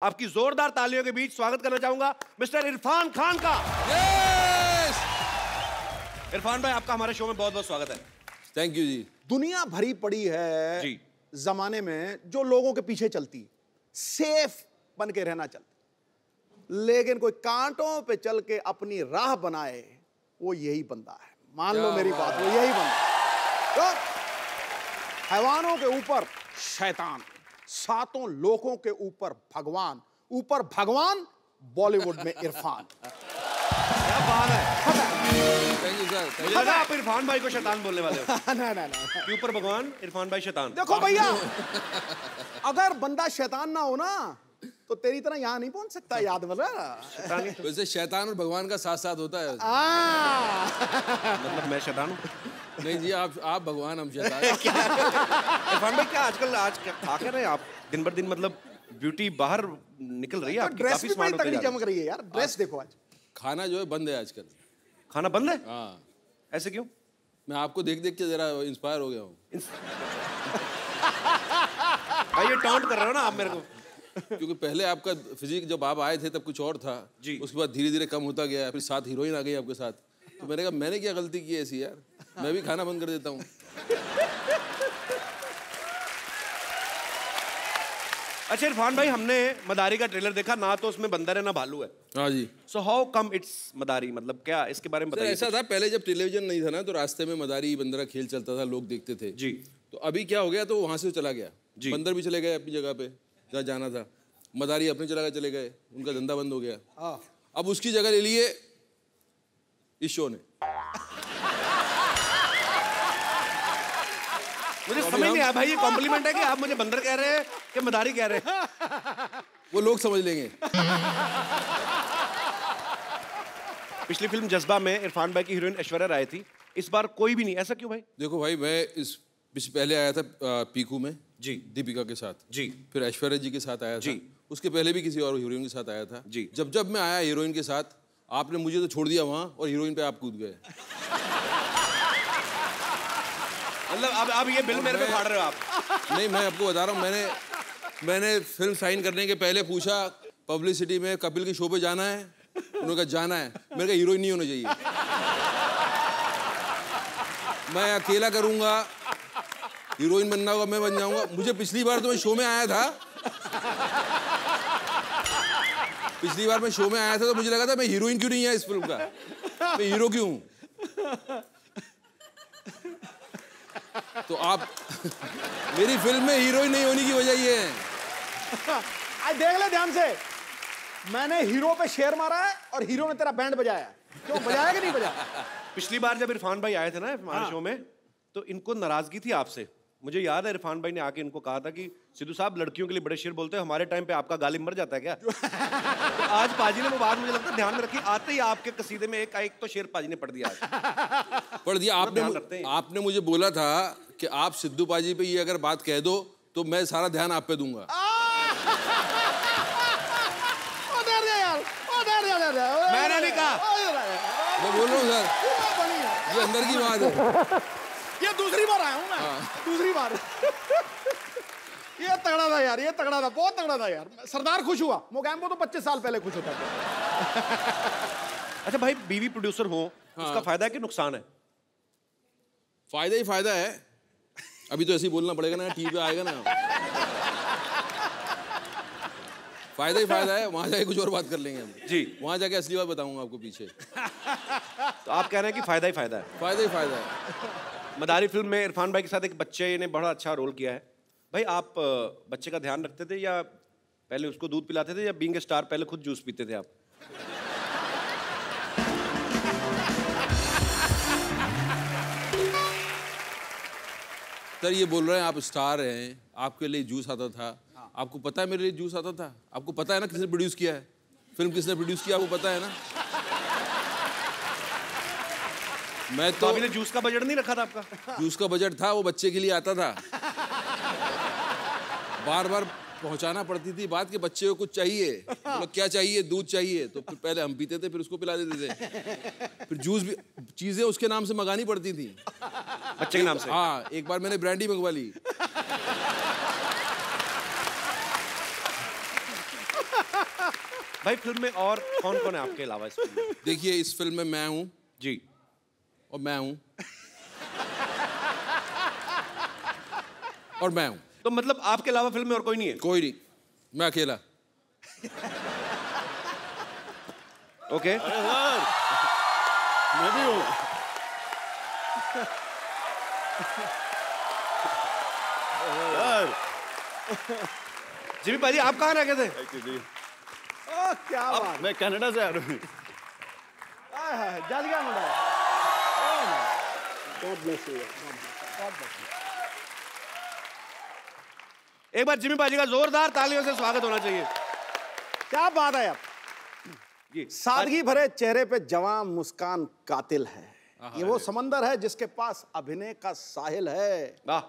आपकी जोरदार तालियों के बीच स्वागत करना चाहूंगा मिस्टर इरफान खान का। इरफान भाई, आपका हमारे शो में बहुत बहुत स्वागत है। थैंक यू जी। दुनिया भरी पड़ी है जी जमाने में जो लोगों के पीछे चलती, सेफ बन के रहना चाहती, लेकिन कोई कांटों पे चल के अपनी राह बनाए, वो यही बंदा है। मान लो मेरी बात, वो यही बंदा है। तो हैवानों के ऊपर शैतान, सातों लोगों के ऊपर भगवान, ऊपर भगवान, बॉलीवुड में इरफान। क्या बात है। Thank you sir. मुझे लगा आप इरफान भाई को शैतान बोलने वाले हो। ना कि ऊपर भगवान, इरफान भाई शैतान। देखो भैया, अगर बंदा शैतान ना हो ना तो तेरी तरह यहाँ नहीं पहुंच सकता। याद मतलब वैसे शैतान और भगवान का साथ साथ होता है। मतलब मैं शैतान हूँ? नहीं जी, आप भगवान, हम शैतान। इरफान भाई, क्या आजकल खा कर रहे हैं आप? दिन भर दिन मतलब ब्यूटी बाहर निकल रही है आपकी, ड्रेस काफी भी स्मार्ट बड़ी होते तगड़ी जा रहे चमक रही है यार। ड्रेस देखो आज। खाना जो है बंद है आजकल। हैं। खाना बंद है? हाँ। ऐसे क्यों? मैं आपको देख देख के जरा इंस्पायर हो गया हूँ। भाई ये टॉन्ट कर रहे हो ना आप मेरे को। क्योंकि पहले आपका फिजिक जब आप आए थे तब कुछ और था जी। उसके बाद धीरे धीरे कम होता गया, फिर साथ हीरोइन आ गई आपके साथ। तो मैंने कहा मैंने क्या गलती की ऐसी यार, मैं भी खाना बंद कर देता हूँ। अच्छा इरफान भाई, हमने मदारी का ट्रेलर देखा ना, तो उसमें बंदर है ना भालू है। हाँ जी। सो हाउ कम इट्स मदारी, मतलब क्या इसके बारे में सर बताइए। ऐसा था, पहले जब टेलीविजन नहीं था ना तो रास्ते में मदारी बंदर का खेल चलता था, लोग देखते थे जी। तो अभी क्या हो गया, तो वहां से चला गया जी। बंदर भी चले गए अपनी जगह पे जहाँ जाना था, मदारी अपनी जगह चले गए, उनका धंधा बंद हो गया। अब उसकी जगह ले लिए इस शो ने। मुझे समझ नहीं आया भाई, ये कॉम्प्लीमेंट है कि आप मुझे बंदर कह रहे हैं कि मदारी कह रहे हैं? वो लोग समझ लेंगे। पिछली फिल्म जज्बा में इरफान भाई की हीरोइन ऐश्वर्या राय थी, इस बार कोई भी नहीं, ऐसा क्यों भाई? देखो भाई, मैं इस पहले आया था पीकू में जी, दीपिका के साथ जी, फिर ऐश्वर्या जी के साथ आया था जी। उसके पहले भी किसी और हीरोइन के साथ आया था जी। जब मैं आया हीरोइन के साथ, आपने मुझे तो छोड़ दिया वहां और हीरोइन पे आप कूद गए। मतलब अब ये बिल मेरे पे फाड़ रहे हो आप? नहीं, मैं आपको बता रहा हूँ, मैंने फिल्म साइन करने के पहले पूछा पब्लिसिटी में कपिल के शो पे जाना है, उन्होंने कहा जाना है। मेरे कहा हीरोइन नहीं होना चाहिए, मैं अकेला करूंगा, हीरोइन बनना होगा मैं बन जाऊंगा। मुझे पिछली बार तो मैं शो में आया था, तो मुझे लगा था मैं हीरोइन क्यों नहीं है इस फिल्म का, मैं हीरो क्यों हूं। तो आप मेरी फिल्म में हीरोइन नहीं होने की वजह ये है। आज देख ले ध्यान से, मैंने हीरो पे शेर मारा है और हीरो ने तेरा बैंड बजाया। क्यों बजाया कि नहीं बजाया? पिछली बार जब इरफान भाई आए थे ना हमारे शो में, तो इनको नाराजगी थी आपसे। मुझे याद है इरफान भाई ने आके इनको कहा था कि सिद्धू साहब लड़कियों के लिए बड़े शेर बोलते हैं, हमारे टाइम पे आपका गालिब मर जाता है क्या? तो आज पाजी ने वो बात मुझे लगता है ध्यान में रखी, आते ही आपके कसीदे में एक तो शेर पाजी ने पढ़ दिया। पढ़ दिया आपने मुझे बोला था कि आप सिद्धू पाजी पे ये अगर बात कह दो तो मैं सारा ध्यान आप पे दूंगा। मैंने नहीं कहा, मैं बोल रहा हूँ सर, ये अंदर की बात है। ये दूसरी बार आया हूँ मैं, दूसरी बार। ये तगड़ा था यार, ये तगड़ा था, बहुत तगड़ा था यार। सरदार खुश हुआ, मोगैम्बो तो 25 साल पहले खुश होता था। अच्छा भाई, बीवी प्रोड्यूसर हो, उसका फायदा है कि नुकसान है? फायदा ही फायदा है। अभी तो ऐसे ही बोलना पड़ेगा ना, टीवी पे आएगा ना। फायदा ही फायदा है, वहां जाके कुछ और बात कर लेंगे हम जी। वहां जाके असली बात बताऊंगा आपको पीछे। तो आप कह रहे हैं कि फायदा ही फायदा है? फायदा ही फायदा है। मदारी फिल्म में इरफान भाई के साथ एक बच्चे ने बड़ा अच्छा रोल किया है। भाई आप बच्चे का ध्यान रखते थे या पहले उसको दूध पिलाते थे, या बीइंग ए स्टार पहले खुद जूस पीते थे आप? सर ये बोल रहे हैं आप स्टार हैं, आपके लिए जूस आता था। आपको पता है मेरे लिए जूस आता था? आपको पता है ना किसने प्रोड्यूस किया है फिल्म, किसने प्रोड्यूस किया आपको पता है ना? मैं तो अभी ने जूस का बजट नहीं रखा था आपका? जूस का बजट था, वो बच्चे के लिए आता था। बार बार पहुंचाना पड़ती थी बात के बच्चे को कुछ चाहिए, मतलब क्या चाहिए, दूध चाहिए, तो फिर पहले हम पीते थे, फिर उसको पिला देते थे। फिर जूस भी चीजें उसके नाम से मंगानी पड़ती थी, बच्चे के नाम से। हाँ, एक बार मैंने ब्रांडी मंगवा ली। भाई फिल्म में और कौन कौन है आपके अलावा इस फिल्म में? देखिए, इस फिल्म में मैं हूँ जी, और मैं हूँ और मैं हूँ, तो मतलब आपके अलावा फिल्म में और कोई नहीं है? कोई नहीं, मैं अकेला। ओके। मैं भी हूँ। जिमी पाजी आप कहाँ रह गए थे? थैंक यू जी। ओह क्या बात। मैं कनाडा से आ रहा हूँ। जल गया मुंडा। God bless you. एक बार जिमी पाजी का जोरदार तालियों से स्वागत होना चाहिए। क्या बात है यार। जी, सादगी भरे चेहरे पे जवान मुस्कान कातिल है। ये वो समंदर है जिसके पास अभिनय का साहिल है। वाह,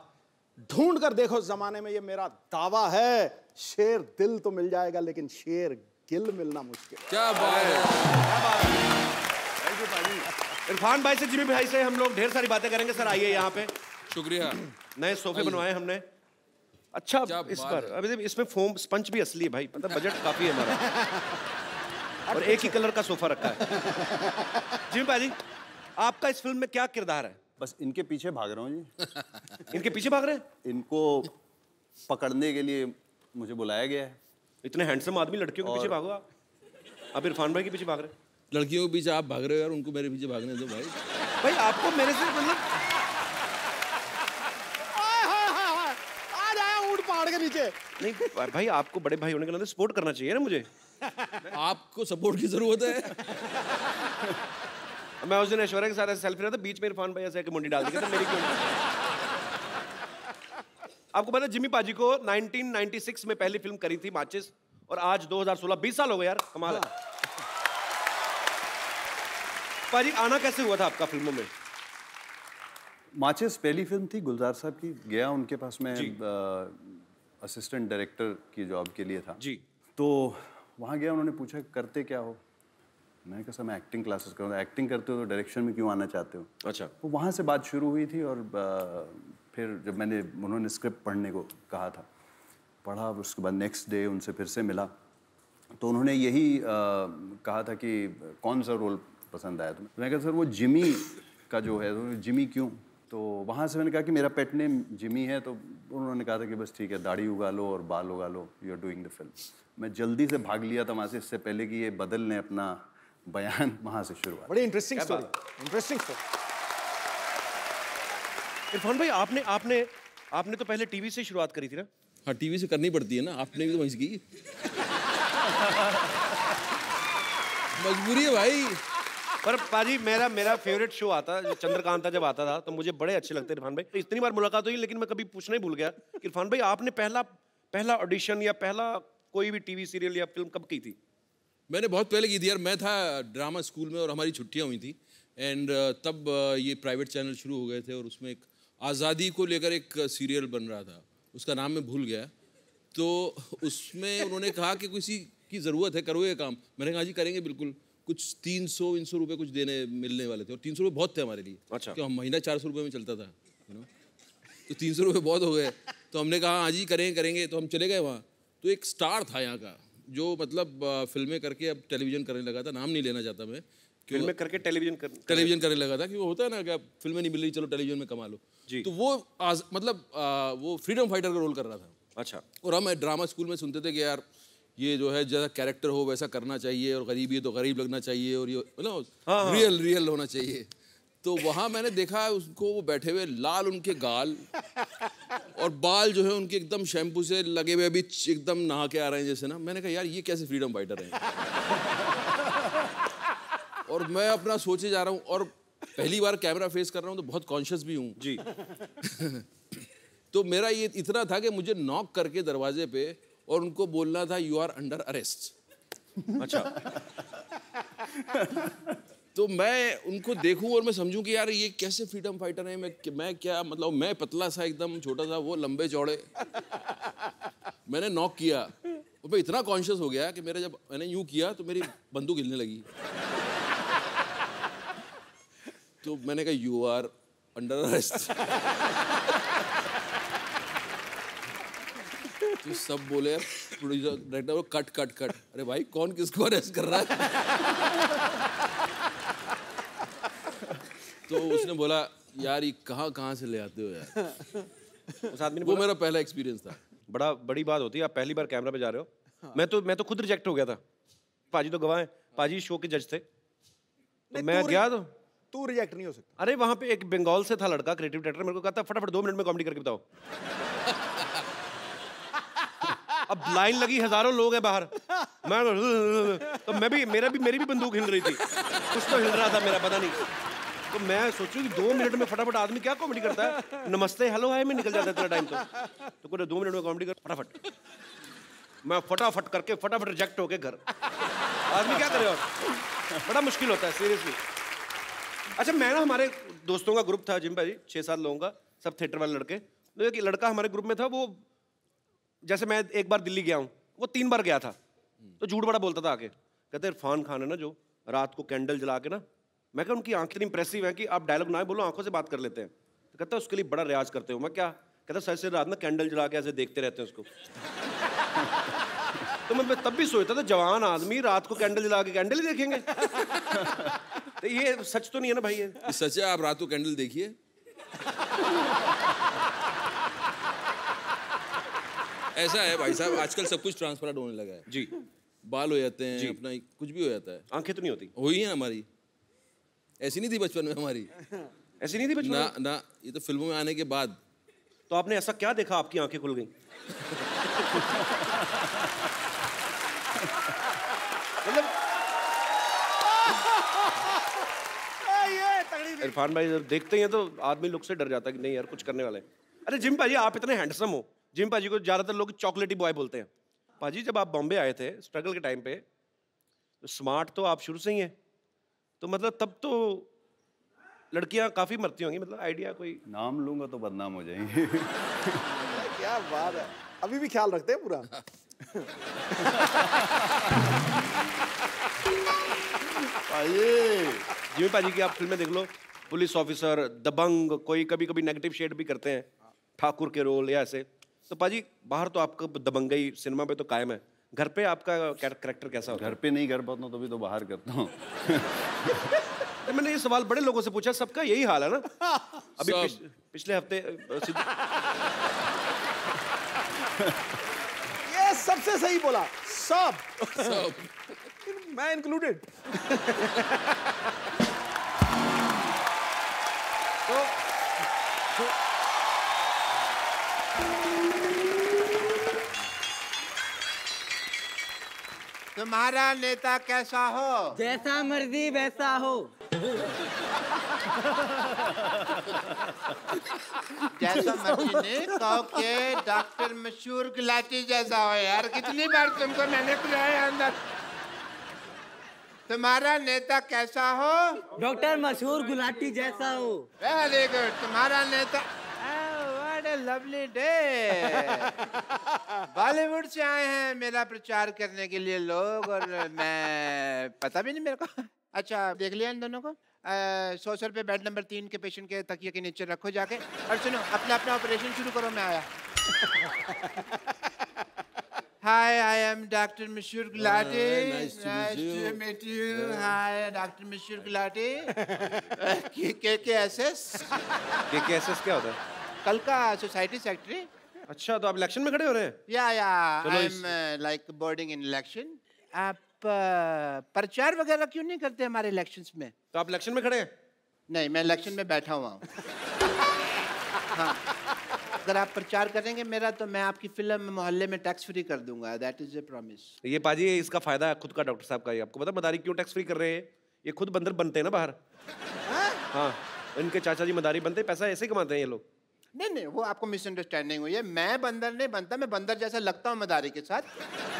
ढूंढ कर देखो जमाने में, ये मेरा दावा है। शेर दिल तो मिल जाएगा लेकिन शेर गिल मिलना मुश्किल है। क्या बात है। थैंक यू पाजी। इरफान भाई से, जिमी भाई से हम लोग ढेर सारी बातें करेंगे। सर आइए यहाँ पे। शुक्रिया। नए सोफे बनवाए हमने। अच्छा, क्या इस बात पर अभी इसमें फोम स्पंज भी असली है भाई, मतलब बजट काफी है हमारा। और एक ही कलर का सोफा रखा है। जिमी भाई, आपका इस फिल्म में क्या किरदार है? बस इनके पीछे भाग रहा हूँ जी। इनके पीछे भाग रहे हैं? इनको पकड़ने के लिए मुझे बुलाया गया है। इतने हैंडसम आदमी, लड़कियों के पीछे भागो आप। अब इरफान भाई के पीछे भाग रहे हैं। लड़कियों के पीछे आप भाग रहे हो यार, उनको मेरे पीछे भागने दो भाई। भाई आपको मेरे से मतलब आ जाए ऊंट पहाड़ के नीचे। नहीं भाई, आपको बड़े भाई होने के नाते सपोर्ट करना चाहिए ना मुझे। आपको सपोर्ट की जरूरत है। मैं उस दिन ऐश्वर्या के साथ ऐसे सेल्फी रहा था, बीच में इरफान भाई ऐसे आके मुंडी डाल दी, तो मेरी क्यों नहीं? आपको पता है जिमी पाजी को 1996 में पहली फिल्म करी थी माचिस, और आज 2016, 20 साल हो गए यार, कमाल है। पाजी आना कैसे हुआ था आपका फिल्मों में? माचिस पहली फिल्म थी गुलजार साहब की। गया उनके पास मैं असिस्टेंट डायरेक्टर की जॉब के लिए था जी। तो वहाँ गया, उन्होंने पूछा करते क्या हो। मैंने कहा सर मैं एक्टिंग क्लासेस कर रहा हूँ। एक्टिंग करते हो तो डायरेक्शन में क्यों आना चाहते हो? अच्छा। तो वहाँ से बात शुरू हुई थी। और फिर जब उन्होंने स्क्रिप्ट पढ़ने को कहा था, पढ़ा, उसके बाद नेक्स्ट डे उनसे फिर से मिला, तो उन्होंने यही कहा था कि कौन सा रोल पसंद आया तुम्हें। मैंने कहा सर वो जिमी का जो है। तो जिमी क्यों? तो वहाँ से मैंने कहा कि मेरा पेट नेम जिमी है। तो उन्होंने कहा था कि बस ठीक है, दाढ़ी उगा लो और बाल उगा लो, you are doing the film. मैं जल्दी से भाग लिया था वहाँ से, इससे पहले कि ये बदल ने अपना बयान। वहाँ से शुरुआत। बड़ी interesting story. Interesting story. Irfan भाई, आपने तो पहले टीवी से शुरुआत करी थी ना? हाँ, टीवी से करनी पड़ती है ना, आपने भी तो वहीं से की। मजबूरी है भाई। पर पाजी मेरा फेवरेट शो आता, जो चंद्रकांता जब आता था, तो मुझे बड़े अच्छे लगते इरफान भाई। तो इतनी बार मुलाकात हुई, लेकिन मैं कभी पूछना ही भूल गया कि इरफान भाई आपने पहला ऑडिशन या पहला कोई भी टीवी सीरियल या फिल्म कब की थी? मैंने बहुत पहले की थी यार। मैं था ड्रामा स्कूल में और हमारी छुट्टियां हुई थी, एंड तब ये प्राइवेट चैनल शुरू हो गए थे और उसमें एक आज़ादी को लेकर एक सीरियल बन रहा था, उसका नाम मैं भूल गया। तो उसमें उन्होंने कहा कि किसी की ज़रूरत है, करो ये काम। मैंने कहा जी करेंगे बिल्कुल। कुछ 300 रुपये कुछ देने मिलने वाले थे, और 300 रुपये बहुत थे हमारे लिए। अच्छा। क्यों, महीना 400 रुपये में चलता था, तो 300 रुपये बहुत हो गए। तो हमने कहा हाँ जी करेंगे। तो हम चले गए वहाँ। तो एक स्टार था यहाँ का, जो मतलब फिल्में करके अब टेलीविज़न करने लगा था। नाम नहीं लेना चाहता मैं, फिल्में करके टेलीविज़न करने लगा था। कि वो होता है ना कि अब फिल्में नहीं मिल रही, चलो टेलीविज़न में कमा लो जी। तो वो वो फ्रीडम फाइटर का रोल कर रहा था। अच्छा। और हम ड्रामा स्कूल में सुनते थे कि यार ये जो है जैसा कैरेक्टर हो वैसा करना चाहिए, और गरीब है तो गरीब लगना चाहिए, और ये मतलब रियल होना चाहिए। तो वहाँ मैंने देखा उसको, वो बैठे हुए, लाल उनके गाल और बाल जो है उनके एकदम शैम्पू से लगे हुए, अभी एकदम नहा के आ रहे हैं जैसे ना। मैंने कहा यार ये कैसे फ्रीडम फाइटर हैं। और मैं अपना सोचे जा रहा हूँ, और पहली बार कैमरा फेस कर रहा हूँ तो बहुत कॉन्शियस भी हूँ जी। तो मेरा ये इतना था कि मुझे नॉक करके दरवाजे पे और उनको बोलना था यू आर अंडर अरेस्ट। अच्छा। तो मैं उनको देखूं और मैं समझूं कि यार ये कैसे फ्रीडम फाइटर है। मैं क्या मतलब, मैं पतला सा एकदम छोटा सा, वो लंबे चौड़े। मैंने नॉक किया और मैं इतना कॉन्शियस हो गया कि मेरा जब मैंने यूं किया तो मेरी बंदूक हिलने लगी। तो मैंने कहा यू आर अंडर अरेस्ट। तो सब बोले, प्रोड्यूसर डायरेक्टर वो कट कट कट। अरे भाई कौन किसको अरेस्ट कर रहा है? तो उसने बोला यार ये कहाँ से ले आते हो यार। उस आदमी ने वो बोला, मेरा पहला एक्सपीरियंस था। बड़ा बड़ी बात होती है, आप पहली बार कैमरा पे जा रहे हो। मैं तो खुद रिजेक्ट हो गया था। पाजी तो गवाह है, पाजी शो के जज थे। तो मैं गया तो तू रिजेक्ट नहीं हो सकता। अरे वहां पे एक बंगाल से था लड़का, क्रिएटिव डायरेक्टर, मेरे को कहता फटाफट 2 मिनट में कॉमेडी करके बताओ। अब लाइन लगी, हजारों लोग हैं बाहर। मैं तो मेरी भी बंदूक हिल रही थी, कुछ तो हिल रहा था मेरा, पता नहीं। तो मैं सोचूं कि 2 मिनट में फटाफट आदमी क्या कॉमेडी करता है, नमस्ते हेलो हाय में निकल जाता है इतना टाइम। तो पूरे 2 मिनट में कॉमेडी कर फटाफट। मैं फटाफट करके फटाफट रिजेक्ट होके घर। आदमी क्या करे और, बड़ा मुश्किल होता है सीरियसली। अच्छा मैं ना, हमारे दोस्तों का ग्रुप था जिम भाई, 6-7 लोगों का, सब थिएटर वाले लड़के। तो एक लड़का हमारे ग्रुप में था, वो जैसे मैं एक बार दिल्ली गया हूँ, वो 3 बार गया था। तो झूठ बड़ा बोलता था आके, कहते इरफान खान है ना जो रात को कैंडल जला के ना, मैं कहा उनकी आंखें इतनी इंप्रेसिव है कि आप डायलॉग ना बोलो, आंखों से बात कर लेते हैं। तो कहता उसके लिए बड़ा रियाज करते हो। मैं क्या? कहता सर से रात ना कैंडल जला के ऐसे देखते रहते हैं उसको। तो मैं तब भी सोचता था, जवान आदमी रात को कैंडल जला के कैंडल ही देखेंगे। तो ये सच तो नहीं है ना भाई? ये सच है, आप रात को कैंडल देखिए। ऐसा है भाई साहब, आजकल सब कुछ ट्रांसपेरेंट होने लगा है जी। बाल हो जाते हैं, अपना कुछ भी हो जाता है। आंखें तो नहीं होती? हुई है हमारी, ऐसी नहीं थी बचपन में हमारी। ऐसी नहीं थी बचपन में? ना, ये तो फिल्मों में आने के बाद। तो आपने ऐसा क्या देखा आपकी आंखें खुल गई? मतलब इरफान भाई जब देखते ही हैं तो आदमी लुक से डर जाता है कि नहीं यार कुछ करने वाले हैं। अरे जिम भाजी आप इतने हैंडसम हो, जिम भाजी को ज्यादातर लोग चॉकलेटी बॉय बोलते हैं। भाजी जब आप बॉम्बे आए थे स्ट्रगल के टाइम पे, तो स्मार्ट तो आप शुरू से ही हैं, तो मतलब तब तो लड़कियां काफी मरती होंगी, मतलब आइडिया कोई? नाम लूंगा तो बदनाम हो जाएंगे। क्या बात है, अभी भी ख्याल रखते हैं पूरा। जिमी पाजी की आप फिल्में देख लो, पुलिस ऑफिसर, दबंग, कोई कभी कभी नेगेटिव शेड भी करते हैं, ठाकुर के रोल या ऐसे। तो पाजी बाहर तो आपका दबंगई सिनेमा पे तो कायम है, घर पे आपका कैरेक्टर कैसा होता है? घर पे नहीं कर पाता हूँ तभी तो बाहर करता हूँ। मैंने ये सवाल बड़े लोगों से पूछा, सबका यही हाल है ना। अभी पिछले हफ्ते ये सबसे सही बोला, सब मैं इंक्लूडेड। तुम्हारा नेता कैसा हो? जैसा मर्जी वैसा हो। जैसा मर्जी नहीं, कहो के डॉक्टर मशहूर गुलाटी जैसा हो। यार कितनी बार तुमको मैंने बुलाया अंदर। तुम्हारा नेता कैसा हो? डॉक्टर मशहूर गुलाटी जैसा हो। Very good. तुम्हारा नेता, what a lovely day. Bollywood से आए हैं मेरा प्रचार करने के लिए लोग, और मैं पता भी नहीं मेरे को। अच्छा देख लिया इन दोनों को? 100 रुपये बेड नंबर 3 के पेशेंट के तकिए के नीचे रखो जाके, और सुनो अपना अपना ऑपरेशन शुरू करो। मैं आया। Hi, I am Dr. Mashur Gulati. Nice to meet you. Hi, Dr. Mashur Gulati. KKSS. KKSS क्या होता है? कल का सोसाइटी सेक्रेटरी। अच्छा तो आप इलेक्शन में खड़े हो रहे हैं? या I am like boarding in election. आप प्रचार वगैरह क्यों नहीं करते हमारे इलेक्शंस में? तो आप इलेक्शन में खड़े हैं? नहीं, मैं इलेक्शन में बैठा हुआ हूँ। हाँ, अगर आप प्रचार करेंगे मेरा तो मैं आपकी फिल्म मोहल्ले में टैक्स फ्री कर दूंगा। That is a promise. ये पाजी इसका फायदा है खुद का, डॉक्टर साहब का। ये आपको पता मदारी क्यों टैक्स फ्री कर रहे हैं? ये खुद बंदर बनते हैं ना बाहर। हाँ, इनके चाचा जी मदारी बनते हैं, पैसा ऐसे ही कमाते हैं ये लोग। नहीं, वो आपको मिसअंडरस्टैंडिंग हुई है। मैं बंदर नहीं बनता, मैं बंदर जैसा लगता हूँ मदारी के साथ।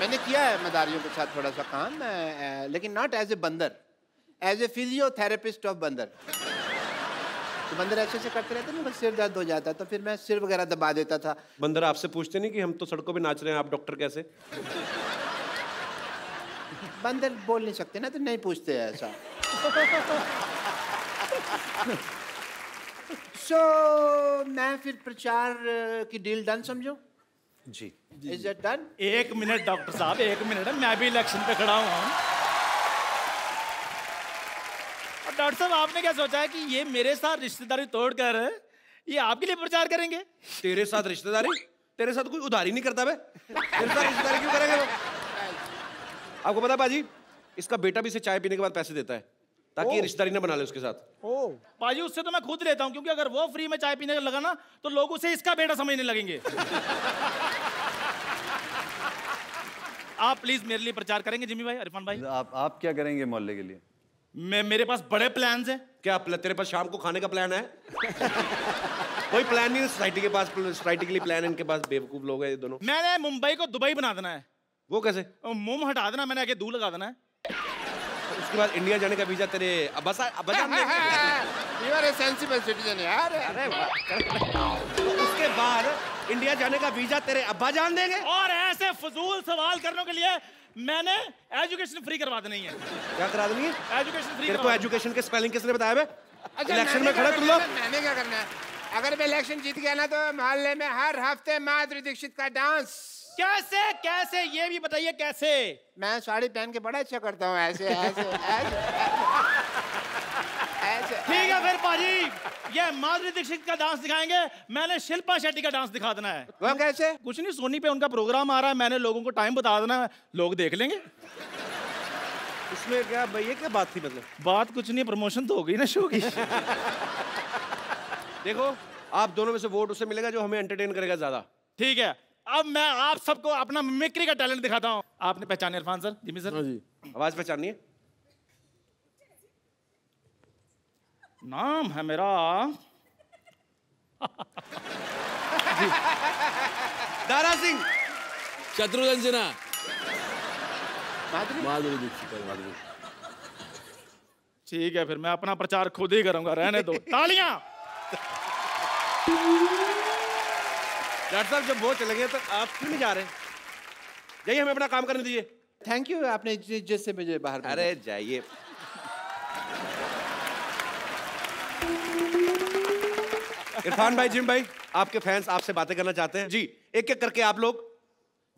मैंने किया है मदारियों के साथ थोड़ा सा काम, लेकिन नॉट एज ए बंदर, एज ए फिजियोथेरेपिस्ट ऑफ बंदर। तो बंदर ऐसे से करते रहते ना, बस सिर दर्द हो जाता, तो फिर मैं सिर वगैरह दबा देता था। बंदर आपसे पूछते नहीं कि हम तो सड़कों पे नाच रहे हैं, आप डॉक्टर कैसे? बंदर बोल नहीं सकते ना, तो नहीं पूछते ऐसा। मैं फिर प्रचार की डील डन समझो। जी इज इट डन? 1 मिनट डॉक्टर साहब, 1 मिनट, मैं भी इलेक्शन पे खड़ा हुआ हूँ। और डॉक्टर साहब आपने क्या सोचा है कि ये मेरे साथ रिश्तेदारी तोड़कर ये आपके लिए प्रचार करेंगे? तेरे साथ रिश्तेदारी? तेरे साथ कोई उधारी नहीं करता बे, तेरे साथ रिश्तेदारी क्यों करेंगे वो? आपको पता बाजी, इसका बेटा भी इसे चाय पीने के बाद पैसे देता है ताकि ये रिश्तेदारी ना बना ले उसके साथ। बाजी उससे तो मैं खुद लेता हूँ, क्योंकि अगर वो फ्री में चाय पीने लगा ना तो लोग उसे इसका बेटा समझने लगेंगे। आप प्लीज मेरे लिए प्रचार करेंगे जिम्मी भाई, इरफान भाई? आप क्या करेंगे मोहल्ले के लिए? मेरे पास बड़े प्लान्स हैं। क्या तेरे पास शाम को खाने का प्लान है? कोई प्लान नहीं है सोसाइटी के पास, सोसाइटी के लिए प्लान है इनके पास, बेवकूफ लोग हैं ये दोनों। मैंने मुंबई को दुबई बना देना है। वो कैसे? मुंह हटा देना, मैंने आगे दूर लगा देना है। उसके बाद इंडिया जाने का वीजा तेरे अब्बाजान ने। You are a sensible citizen यार। अरे उसके बाद इंडिया जाने का वीजा तेरे अब्बाजान देंगे? और ऐसे फजूल सवाल करने के लिए मैंने एजुकेशन फ्री करवा देनी है। क्या करा देनी है? Education free. तेरे को एजुकेशन के स्पेलिंग किसने बताया बे? अच्छा, इलेक्शन में खड़े तुम लोग। मैंने क्या करना है? अगर मैं इलेक्शन जीत गया ना तो मोहल्ले में हर हफ्ते माधुरी दीक्षित का डांस। कैसे कैसे ये भी बताइए कैसे? मैं साड़ी पहन के बड़ा अच्छा करता हूँ, ऐसे ऐसे ऐसे ऐसे। ठीक है फिर पाजी, ये माधुरी दीक्षित का डांस दिखाएंगे, मैंने शिल्पा शेट्टी का डांस दिखा देना है। वो कैसे? कुछ नहीं, सोनी पे उनका प्रोग्राम आ रहा है, मैंने लोगों को टाइम बता देना है, लोग देख लेंगे। इसमें क्या भाई, ये क्या बात थी? मतलब बात कुछ नहीं, प्रमोशन तो हो गई ना शो की। देखो, आप दोनों में से वोट उसे मिलेगा जो हमें एंटरटेन करेगा ज्यादा। ठीक है, अब मैं आप सबको अपना मिमिक्री का टैलेंट दिखाता हूँ। आपने पहचाने इरफान सर, जिमी सर? जी। आवाज पहचाननी है? नाम है मेरा दारा सिंह। शत्रुघ्न सिन्हा। माधुरी माधुरी। ठीक है, फिर मैं अपना प्रचार खुद ही करूंगा, रहने दो। तालियां। डॉक्टर साहब जब वो चले गए तो आप क्यों नहीं जा रहे? जाइए, हमें अपना काम करने दीजिए। थैंक यू, आपने जिससे मुझे बाहर भेजा। अरे जाइए। इरफान भाई, जिम भाई, आपके फैंस आपसे बातें करना चाहते हैं। जी, एक एक करके आप लोग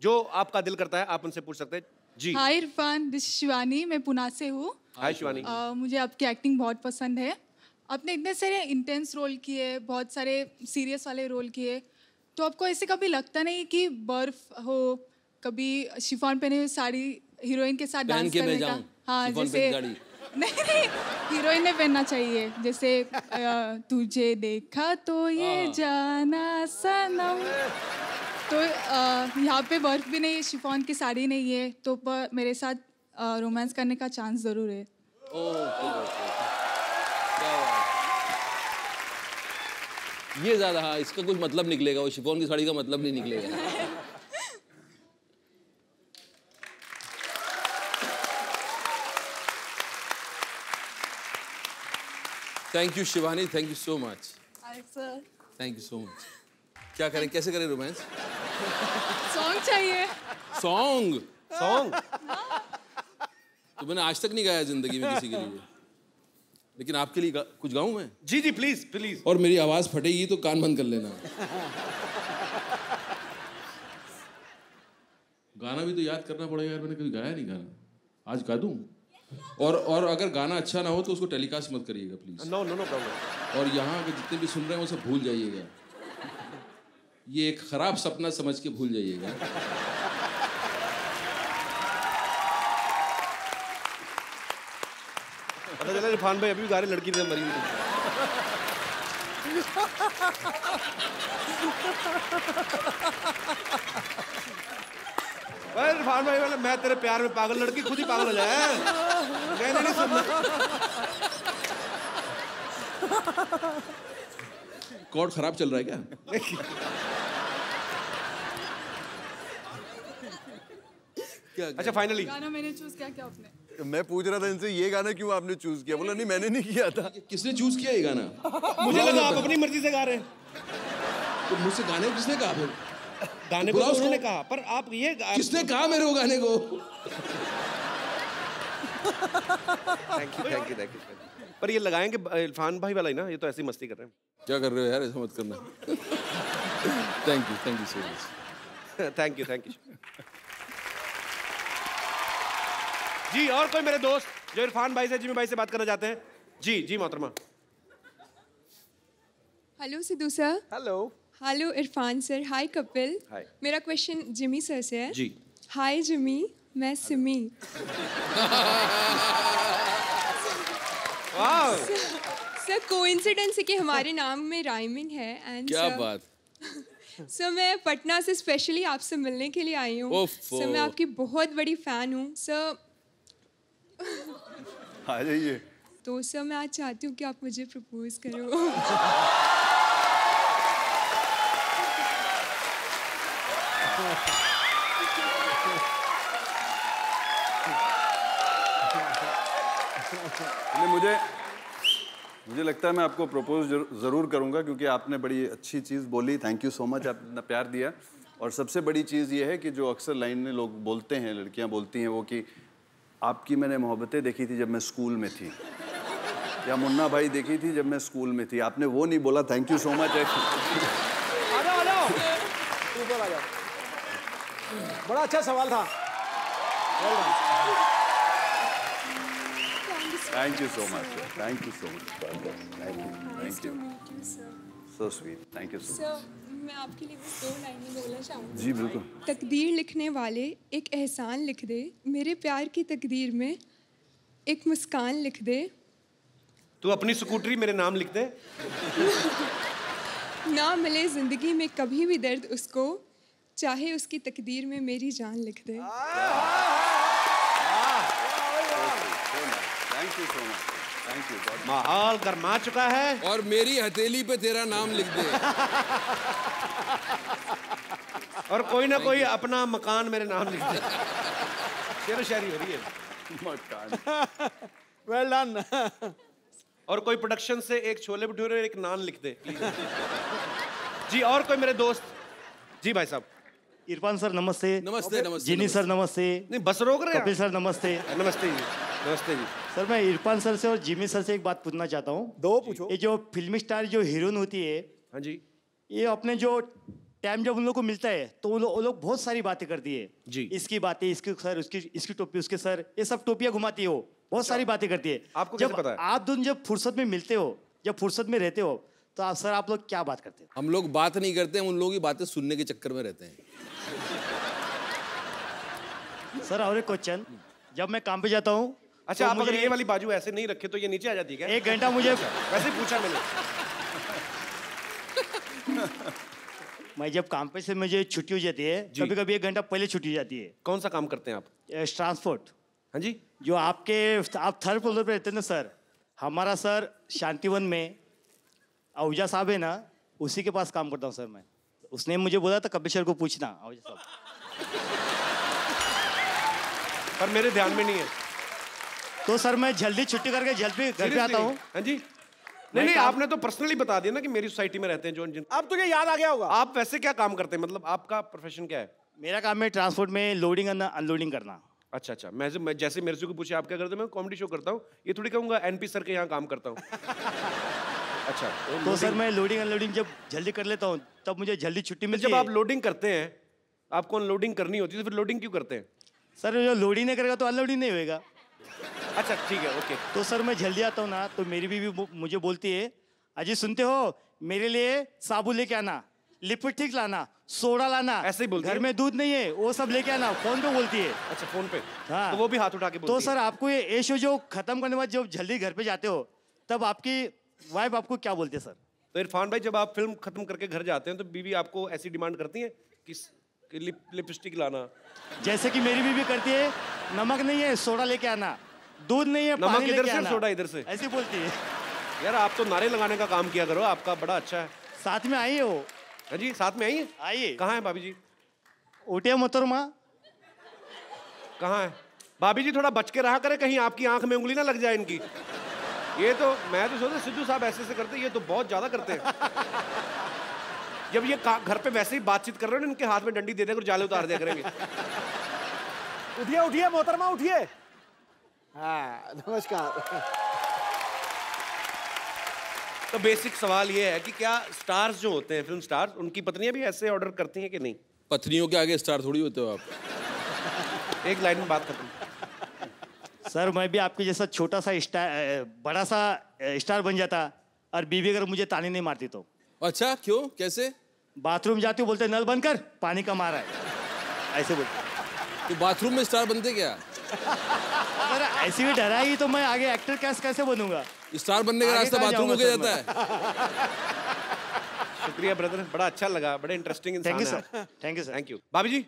जो आपका दिल करता है आप उनसे पूछ सकते हैं। जी। हाय इरफान, दिस शिवानी, मैं पुणे से हूँ। हाय शिवानी। मुझे आपकी एक्टिंग बहुत पसंद है। आपने इतने सारे इंटेंस रोल किए, बहुत सारे सीरियस वाले रोल किए, तो आपको ऐसे कभी लगता नहीं कि बर्फ हो, कभी शिफॉन पहने हुए साड़ी हीरोइन के साथ डांस करने का? हाँ, जैसे नहीं, हीरोइन ने पहनना चाहिए, जैसे तुझे देखा तो ये जाना सनम। तो यहाँ पे बर्फ भी नहीं है, शिफॉन की साड़ी नहीं है, तो मेरे साथ रोमांस करने का चांस जरूर है। ये ज्यादा, हाँ, इसका कुछ मतलब निकलेगा, वो शिफॉन की साड़ी का मतलब नहीं निकलेगा। Thank you Shivani, thank you so much. Thank you so much. क्या करें, कैसे करें रोमांस? सॉन्ग चाहिए। सॉन्ग? सॉन्ग तो मैंने आज तक नहीं गाया जिंदगी में किसी के लिए, लेकिन आपके लिए कुछ गाऊं मैं? जी जी, प्लीज प्लीज। और मेरी आवाज फटेगी तो कान बंद कर लेना। गाना भी तो याद करना पड़ेगा यार, मैंने कभी गाया नहीं गाना, आज गा दूं। और अगर गाना अच्छा ना हो तो उसको टेलीकास्ट मत करिएगा please. No no no problem. और यहाँ के जितने भी सुन रहे हैं वो सब भूल जाइएगा, ये एक खराब सपना समझ के भूल जाइएगा। पता चला इरफान भाई अभी भी गा रहे, लड़की ने मरी हुई। इरफान भाई वाला, मैं तेरे प्यार में पागल, लड़की खुद ही पागल हो जाए। मैंने नहीं सुनना। कॉर्ड खराब चल रहा है क्या? अच्छा फाइनली गाना मैंने चूज किया, क्या आपने? मैं पूछ रहा था इनसे ये गाना क्यों आपने चूज किया, बोला नहीं मैंने नहीं किया था। किसने चूज किया ये गाना? मुझे लगा आप अपनी मर्जी से गा रहे हैं। तो मुझसे गाने को किसने कहा फिर? गाने को तो उन्होंने कहा, पर आप ये किसने कहा मेरे को गाने को? Thank you thank you thank you. पर ये लगाएंगे इरफान भाई वाला ही ना, ये तो ऐसी मस्ती कर रहे हैं। क्या कर रहे हो यार, ऐसा मत करना। Thank you so much. Thank you जी। और कोई मेरे दोस्त जो इरफान भाई से, जिमी भाई से बात करना चाहते हैं? जी मोहतरमा। Hello Sidhu sir. Hello Irfan sir. Hi Kapil. Hi. मेरा क्वेश्चन जिमी सर से है। जी। हाय जिमी, मैं सिमी। वाह। सर कोइंसिडेंस है कि हमारे नाम में राइमिंग है एंड क्या बात। सर मैं पटना से स्पेशली आपसे मिलने के लिए आई हूँ। सर मैं आपकी बहुत बड़ी फैन हूँ सर। आ जाइए। तो सर मैं आज चाहती हूँ कि आप मुझे प्रपोज करो। मुझे लगता है मैं आपको प्रपोज ज़रूर करूंगा, क्योंकि आपने बड़ी अच्छी चीज़ बोली। थैंक यू सो मच, आपने इतना प्यार दिया। और सबसे बड़ी चीज़ ये है कि जो अक्सर लाइन में लोग बोलते हैं, लड़कियां बोलती हैं, वो कि आपकी मैंने मोहब्बतें देखी थी जब मैं स्कूल में थी, या मुन्ना भाई देखी थी जब मैं स्कूल में थी। आपने वो नहीं बोला। Thank you so much. ऊपर आ जाओ। बड़ा अच्छा सवाल था। Thank you so much. Thank you so much. Thank you so sweet. Thank you so much. मैं आपके लिए बस 2 लाइनें बोलना चाहूँगी। जी बिल्कुल। तकदीर लिखने वाले एक एहसान लिख दे, मेरे प्यार की तकदीर में एक मुस्कान लिख दे। तू अपनी स्कूटरी मेरे नाम लिख दे। ना मिले जिंदगी में कभी भी दर्द उसको, चाहे उसकी तकदीर में मेरी जान लिख दे। Thank you so much. Thank you. माहौल गरमा चुका है। और मेरी हथेली पे तेरा नाम लिख दे। और कोई ना कोई अपना मकान मेरे नाम लिख दे। शेरो शायरी हो रही है। मकान। Well done. और कोई प्रोडक्शन से एक छोले भटूरे और एक नान लिख दे जी। और कोई मेरे दोस्त? जी भाई साहब। इरफान सर नमस्ते। नमस्ते। जिनी सर नमस्ते। नहीं बस रोक रहे हैं। कपिल सर नमस्ते। नमस्ते जी। नमस्ते जी। सर मैं इरफान सर से और जिमी सर से एक बात पूछना चाहता हूँ। 2 पूछो। ये जो फिल्मी स्टार जो हीरोइन होती है, हाँ जी, ये अपने जो टाइम जब उन लोग को मिलता है तो वो लोग बहुत सारी बातें करती है जी। इसकी बातें, इसके सर, इसकी टोपी, उसके सर, ये सब टोपियां घुमाती है वो, बहुत सारी बातें करती है। आपको कैसे जब पता है? आप दोनों जब फुर्सत में मिलते हो, जब फुर्सत में रहते हो, तो आप सर आप लोग क्या बात करते हैं? हम लोग बात नहीं करते हैं, उन लोगों की बातें सुनने के चक्कर में रहते हैं। सर और एक क्वेश्चन, जब मैं काम पे जाता हूँ। अच्छा, तो आप अगर मुझे ये वाली बाजू ऐसे नहीं रखे तो ये नीचे आ जाती है क्या? 1 घंटा मुझे वैसे ही पूछा मैंने। मैं जब काम पे से मुझे छुट्टी हो जाती है, कभी कभी 1 घंटा पहले छुट्टी हो जाती है। कौन सा काम करते हैं आप? ट्रांसपोर्ट। हाँ जी। जो आप 3rd फ्लोर पे रहते हैं ना सर, हमारा सर शांतिवन में आहूजा साहब है ना, उसी के पास काम करता हूँ सर मैं। उसने मुझे बोला था कपिल सर को पूछना आहूजा साहब, पर मेरे ध्यान में नहीं है। तो सर मैं जल्दी छुट्टी करके जल्दी घर पे आता हूँ। हाँ जी। नहीं, आपने तो पर्सनली बता दिया ना कि मेरी सोसाइटी में रहते हैं जो जिन। अब तुझे याद आ गया होगा। आप वैसे क्या काम करते हैं, मतलब आपका प्रोफेशन क्या है? मेरा काम है ट्रांसपोर्ट में लोडिंग और अनलोडिंग करना। अच्छा, मैं जैसे मेरे से को पूछे आप क्या करते हैं, मैं कॉमेडी शो करता हूँ, ये थोड़ी कहूँगा एनपी सर के यहाँ काम करता हूँ। अच्छा, तो सर मैं लोडिंग अनलोडिंग जब जल्दी कर लेता हूँ तब मुझे जल्दी छुट्टी मिलती है। जब आप लोडिंग करते हैं, आपको अनलोडिंग करनी होती है, तो फिर लोडिंग क्यों करते हैं? सर जो लोडिंग नहीं करेगा तो अनलोडिंग नहीं होएगा। अच्छा ठीक है, ओके। तो सर मैं जल्दी आता हूँ ना, तो मेरी बीवी मुझे बोलती है, अजी सुनते हो, मेरे लिए साबुन लेके आना, लिपस्टिक लाना, सोडा लाना, ऐसे ही बोलती घर है? में दूध नहीं है वो सब लेके आना। फोन पे बोलती है। अच्छा, फोन पे। हाँ। तो वो भी हाथ उठा के बोलती तो है। सर आपको ये शो जो खत्म करने के बाद जब जल्दी घर पे जाते हो, तब आपकी वाइफ आपको क्या बोलते हैं सर? तो इरफान भाई, जब आप फिल्म खत्म करके घर जाते हैं तो बीवी आपको ऐसी डिमांड करती है कि लिपस्टिक लाना? जैसे कि मेरी बीवी करती है, नमक नहीं है सोडा लेके आना, दूध नहीं है नमक पानी इधर लेके से, आना, सोडा इधर से। ऐसी बोलती है। यार आप तो नारे लगाने का काम किया करो, आपका बड़ा अच्छा है। साथ में आई है वो। हाँ जी, साथ में आई है। आइए। कहाँ है भाभी जी? उठे मोहतरमा। कहाँ है भाभी जी? थोड़ा बच के रहा करे, कहीं आपकी आंख में उंगली ना लग जाए इनकी। ये तो मैं तो सोचता सिद्धू साहब ऐसे करते, ये तो बहुत ज्यादा करते हैं। जब ये घर पे वैसे ही बातचीत कर रहे हो, इनके हाथ में डंडी दे देकर जाले उतार दिया करेंगे। उठिए उठिए मोहतरमा उठिए। हाँ नमस्कार। तो बेसिक सवाल ये है कि क्या स्टार्स जो होते हैं, फिल्म स्टार्स, उनकी पत्नियां भी ऐसे ऑर्डर करती हैं कि नहीं? पत्नियों के आगे स्टार थोड़ी होते हो आप। एक लाइन में बात खत्म। सर मैं भी आपके जैसा छोटा सा स्टार, बड़ा सा स्टार बन जाता, और बीवी अगर मुझे ताने नहीं मारती तो। अच्छा, क्यों, कैसे? बाथरूम जाती हूँ, बोलते नल बंद कर, पानी कम आ रहा है, ऐसे बोलते। तो बाथरूम में स्टार बनते क्या? अगर ऐसी भी डराएगी तो मैं आगे एक्टर कैसे बनूंगा? स्टार बनने का रास्ता बाथरूम हो गया जाता है। शुक्रिया ब्रदर, बड़ा अच्छा लगा, बड़े इंटरेस्टिंग इंसान थैंक यू है। Sir, thank you sir. Thank you. भाभी जी,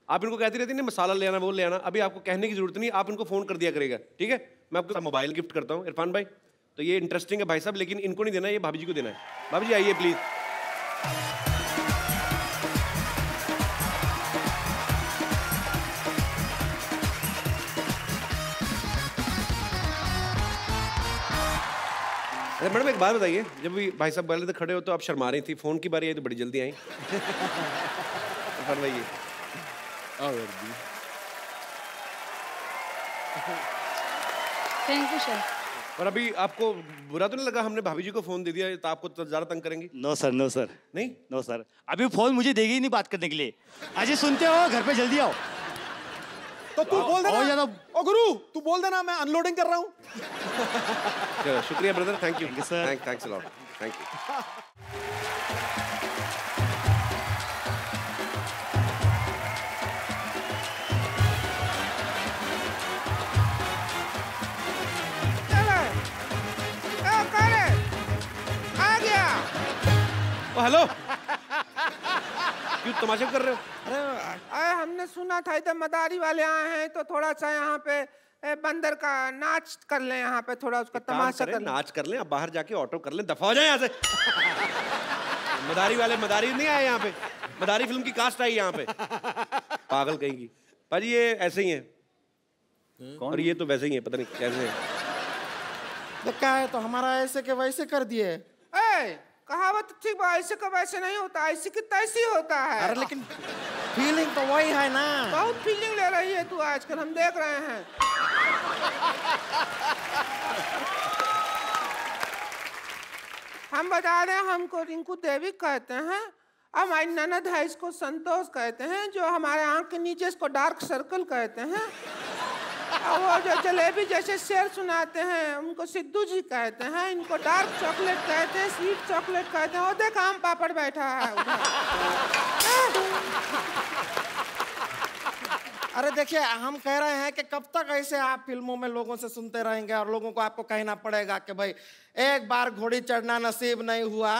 आप इनको कहती रहती है मसाला ले आना, वो ले आना, अभी आपको कहने की जरूरत नहीं, आप इनको फोन कर दिया करेगा, ठीक है? मैं आपको मोबाइल गिफ्ट करता हूँ इरफान भाई। तो ये इंटरेस्टिंग है भाई साहब, लेकिन इनको नहीं देना, ये भाभी जी को देना है। भाभी जी आइए प्लीज। अरे मैडम एक बात बताइए, जब भी भाई साहब पहले तो खड़े हो तो आप शर्मा रही थी, फोन की बारी आई तो बड़ी जल्दी आई। फरमाइए। Thank you sir. और अभी आपको बुरा तो नहीं लगा हमने भाभी जी को फोन दे दिया, तो आपको तो ज्यादा तंग करेंगी? नो सर, नो सर, नहीं, नो सर, अभी फोन मुझे देगी ही नहीं बात करने के लिए। अजय सुनते हो, घर पे जल्दी आओ। तो तू बोल देना, ज्यादा ओ गुरु तू बोल देना मैं अनलोडिंग कर रहा हूँ। चलो शुक्रिया brother, thank you sir, thanks a lot, thank you. Hello, क्यों तमाशा कर रहे हो? अरे हमने सुना था इधर मदारी वाले आए हैं, तो थोड़ा सा यहाँ पे बंदर का नाच कर लें, यहाँ पे थोड़ा उसका तमाशा कर लें। नाच कर लें, अब बाहर जाके ऑटो कर लें, दफा हो जाए यहाँ से। मदारी वाले मदारी नहीं आए यहाँ पे, मदारी फिल्म की कास्ट आई यहाँ पे, पागल कहेगी। पर ये ऐसे ही है और ये तो वैसे ही है, पता नहीं कैसे है। तो क्या है, तो हमारा ऐसे के वैसे कर दिए। कहावत ठीक है, ऐसे का वैसे नहीं होता, ऐसे की तैसी होता है। अरे लेकिन फीलिंग तो वही है ना। बहुत फीलिंग ले रही है तू आजकल, हम देख रहे हैं। हम बता रहे हैं, हमको रिंकू देवी कहते हैं, हमारी ननद है इसको संतोष कहते हैं, जो हमारे आंख के नीचे इसको डार्क सर्कल कहते हैं, और वो जो जलेबी जैसे शेर सुनाते हैं उनको सिद्धू जी कहते हैं, इनको डार्क चॉकलेट कहते हैं, स्वीट चॉकलेट कहते हैं। वो देखा आम पापड़ बैठा है। अरे देखिए, हम कह रहे हैं कि कब तक ऐसे आप फिल्मों में लोगों से सुनते रहेंगे और लोगों को आपको कहना पड़ेगा कि भाई एक बार घोड़ी चढ़ना नसीब नहीं हुआ